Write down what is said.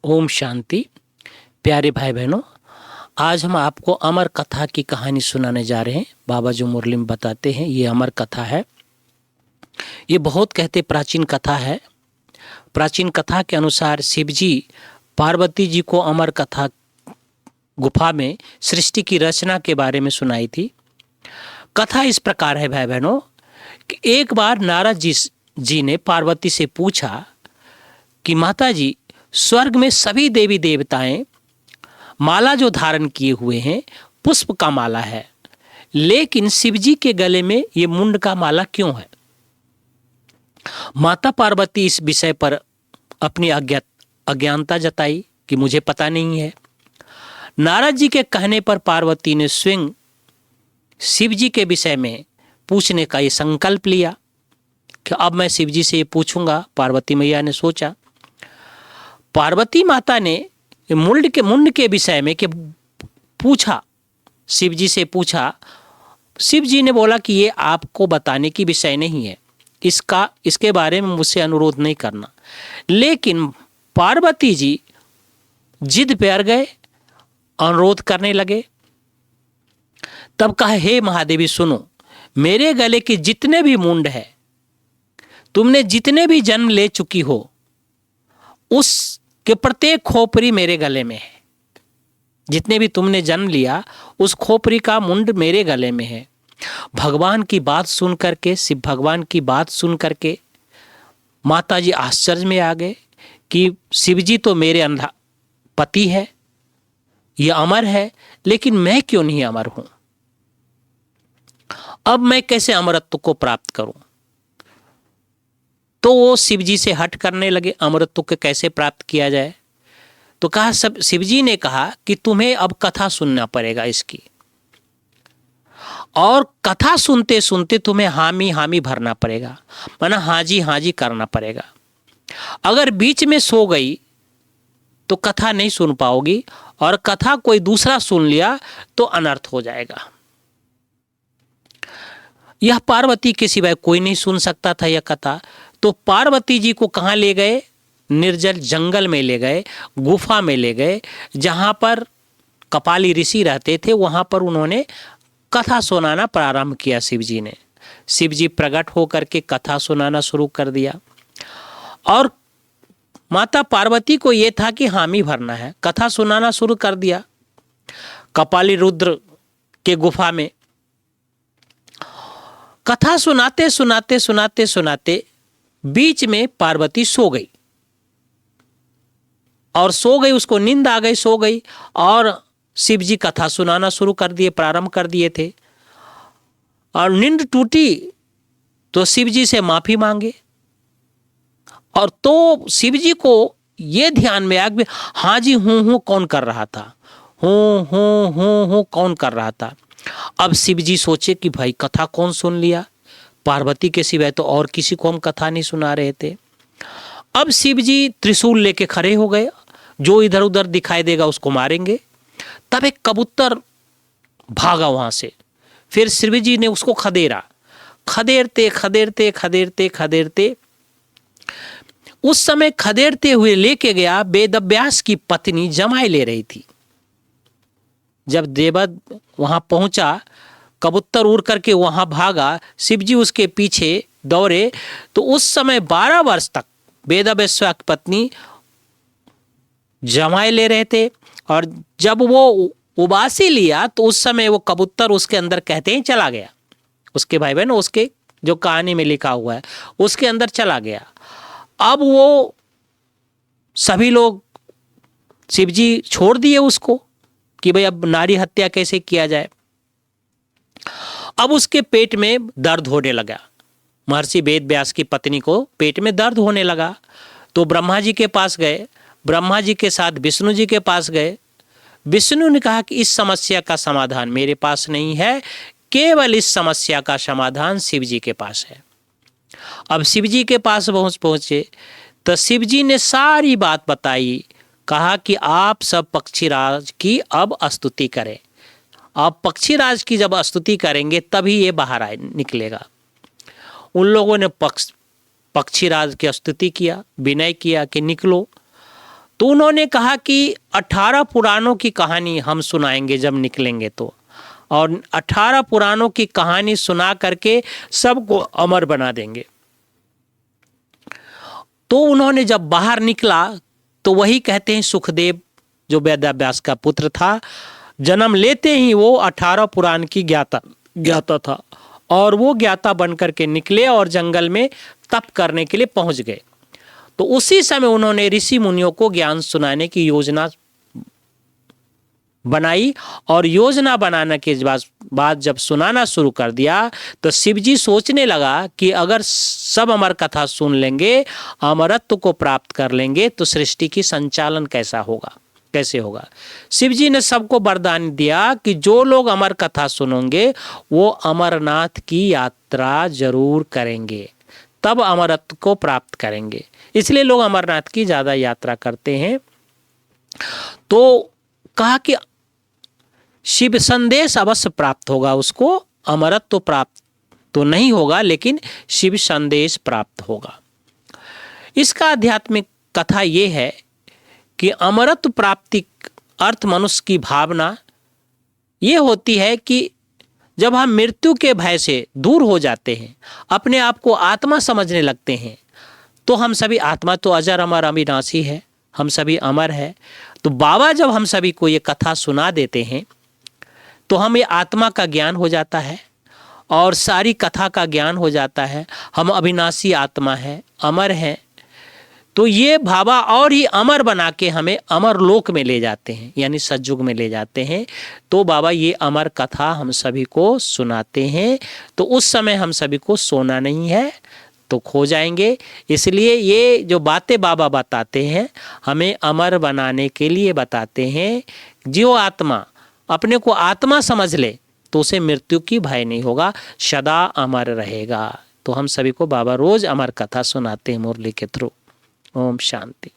ओम शांति। प्यारे भाई बहनों, आज हम आपको अमर कथा की कहानी सुनाने जा रहे हैं। बाबा जो मुरली में बताते हैं ये अमर कथा है। ये बहुत कहते प्राचीन कथा है। प्राचीन कथा के अनुसार शिव जी पार्वती जी को अमर कथा गुफा में सृष्टि की रचना के बारे में सुनाई थी। कथा इस प्रकार है भाई बहनों कि एक बार नारद जी ने पार्वती से पूछा कि माता जी, स्वर्ग में सभी देवी देवताएं माला जो धारण किए हुए हैं पुष्प का माला है, लेकिन शिव जी के गले में ये मुंड का माला क्यों है? माता पार्वती इस विषय पर अपनी अज्ञानता जताई कि मुझे पता नहीं है। नारद जी के कहने पर पार्वती ने स्वयं शिव जी के विषय में पूछने का ये संकल्प लिया कि अब मैं शिव जी से ये पूछूंगा। पार्वती मैया ने सोचा। पार्वती माता ने मुंड के विषय में कि पूछा, शिव जी से पूछा। शिव जी ने बोला कि ये आपको बताने की विषय नहीं है, इसके बारे में मुझसे अनुरोध नहीं करना। लेकिन पार्वती जी जिद पे अड़ गए, अनुरोध करने लगे। तब कहा, हे महादेवी सुनो, मेरे गले के जितने भी मुंड है, तुमने जितने भी जन्म ले चुकी हो, उसके प्रत्येक खोपरी मेरे गले में है। जितने भी तुमने जन्म लिया उस खोपरी का मुंड मेरे गले में है। भगवान की बात सुन करके, शिव भगवान की बात सुन करके माता जी आश्चर्य में आ गए कि शिव जी तो मेरे अंधा पति है, ये अमर है, लेकिन मैं क्यों नहीं अमर हूं? अब मैं कैसे अमरत्व को प्राप्त करूं? तो वो शिव जी से हट करने लगे, अमरत्व को कैसे प्राप्त किया जाए। तो कहा, सब शिव जी ने कहा कि तुम्हें अब कथा सुनना पड़ेगा इसकी, और कथा सुनते सुनते तुम्हें हामी हामी भरना पड़ेगा, माना हाजी हाजी करना पड़ेगा। अगर बीच में सो गई तो कथा नहीं सुन पाओगी, और कथा कोई दूसरा सुन लिया तो अनर्थ हो जाएगा। यह पार्वती के सिवाय कोई नहीं सुन सकता था यह कथा। तो पार्वती जी को कहाँ ले गए? निर्जल जंगल में ले गए, गुफा में ले गए, जहाँ पर कपाली ऋषि रहते थे। वहाँ पर उन्होंने कथा सुनाना प्रारंभ किया। शिव जी ने, शिव जी प्रकट होकर के कथा सुनाना शुरू कर दिया। और माता पार्वती को ये था कि हामी भरना है, कथा सुनाना शुरू कर दिया कपाली रुद्र के गुफा में। कथा सुनाते सुनाते सुनाते सुनाते बीच में पार्वती सो गई, और सो गई, उसको नींद आ गई, सो गई। और शिव जी कथा सुनाना शुरू कर दिए, प्रारंभ कर दिए थे। और नींद टूटी तो शिव जी से माफी मांगे। और तो शिव जी को ये ध्यान में आ गया, हाँ जी हूँ कौन कर रहा था, हूँ कौन कर रहा था। अब शिव जी सोचे कि भाई कथा कौन सुन लिया, पार्वती के सिवाय तो और किसी को हम कथा नहीं सुना रहे थे। अब शिव जी त्रिशूल लेके खड़े हो गए, जो इधर उधर दिखाई देगा उसको मारेंगे। तब एक कबूतर भागा वहां से, फिर शिव जी ने उसको खदेड़ा। खदेड़ते खदेड़ते खदेड़ते खदेड़ते उस समय खदेड़ते हुए लेके गया वेदव्यास की पत्नी जमाई ले रही थी। जब देवद वहां पहुंचा, कबूतर उड़ करके वहां भागा, शिव जी उसके पीछे दौड़े। तो उस समय 12 वर्ष तक वेदव्यास की पत्नी जमाई ले रहे थे। और जब वो उबासी लिया तो उस समय वो कबूतर उसके अंदर कहते ही चला गया। उसके भाई बहन, उसके जो कहानी में लिखा हुआ है उसके अंदर चला गया। अब वो सभी लोग, शिव जी छोड़ दिए उसको कि भाई अब नारी हत्या कैसे किया जाए। अब उसके पेट में दर्द होने लगा। महर्षि वेद व्यास की पत्नी को पेट में दर्द होने लगा। तो ब्रह्मा जी के पास गए, ब्रह्मा जी के साथ विष्णु जी के पास गए। विष्णु ने कहा कि इस समस्या का समाधान मेरे पास नहीं है, केवल इस समस्या का समाधान शिव जी के पास है। अब शिव जी के पास पहुंचे तो शिव जी ने सारी बात बताई। कहा कि आप सब पक्षीराज की अब स्तुति करें। आप पक्षीराज की जब स्तुति करेंगे तभी ये बाहर निकलेगा। उन लोगों ने पक्षीराज की स्तुति किया, विनय किया कि निकलो। तो उन्होंने कहा कि 18 पुराणों की कहानी हम सुनाएंगे जब निकलेंगे तो, और 18 पुराणों की कहानी सुना करके सबको अमर बना देंगे। तो उन्होंने जब बाहर निकला तो वही कहते हैं सुखदेव जो वेदव्यास का पुत्र था, जन्म लेते ही वो 18 पुराण की ज्ञाता था, और वो ज्ञाता बनकर के निकले और जंगल में तप करने के लिए पहुंच गए। तो उसी समय उन्होंने ऋषि मुनियों को ज्ञान सुनाने की योजना बनाई, और योजना बनाने के बाद जब सुनाना शुरू कर दिया तो शिवजी सोचने लगा कि अगर सब अमर कथा सुन लेंगे, अमरत्व को प्राप्त कर लेंगे, तो सृष्टि की संचालन कैसे होगा। शिवजी ने सबको वरदान दिया कि जो लोग अमर कथा सुनेंगे वो अमरनाथ की यात्रा जरूर करेंगे, तब अमरत्व को प्राप्त करेंगे। इसलिए लोग अमरनाथ की ज्यादा यात्रा करते हैं। तो कहा कि शिव संदेश अवश्य प्राप्त होगा, उसको अमरत्व तो प्राप्त तो नहीं होगा, लेकिन शिव संदेश प्राप्त होगा। इसका आध्यात्मिक कथा ये है कि अमरत्व प्राप्ति अर्थ मनुष्य की भावना ये होती है कि जब हम मृत्यु के भय से दूर हो जाते हैं, अपने आप को आत्मा समझने लगते हैं, तो हम सभी आत्मा तो अजर अमर अविनाशी है, हम सभी अमर है। तो बाबा जब हम सभी को ये कथा सुना देते हैं तो हमें आत्मा का ज्ञान हो जाता है और सारी कथा का ज्ञान हो जाता है। हम अविनाशी आत्मा है, अमर है। तो ये बाबा और ही अमर बना के हमें अमर लोक में ले जाते हैं, यानी सतयुग में ले जाते हैं। तो बाबा ये अमर कथा हम सभी को सुनाते हैं। तो उस समय हम सभी को सोना नहीं है, तो खो जाएंगे। इसलिए ये जो बातें बाबा बताते हैं हमें अमर बनाने के लिए बताते हैं। जो आत्मा अपने को आत्मा समझ ले तो उसे मृत्यु की भय नहीं होगा, सदा अमर रहेगा। तो हम सभी को बाबा रोज अमर कथा सुनाते हैं मुरली के थ्रू। ओम शांति।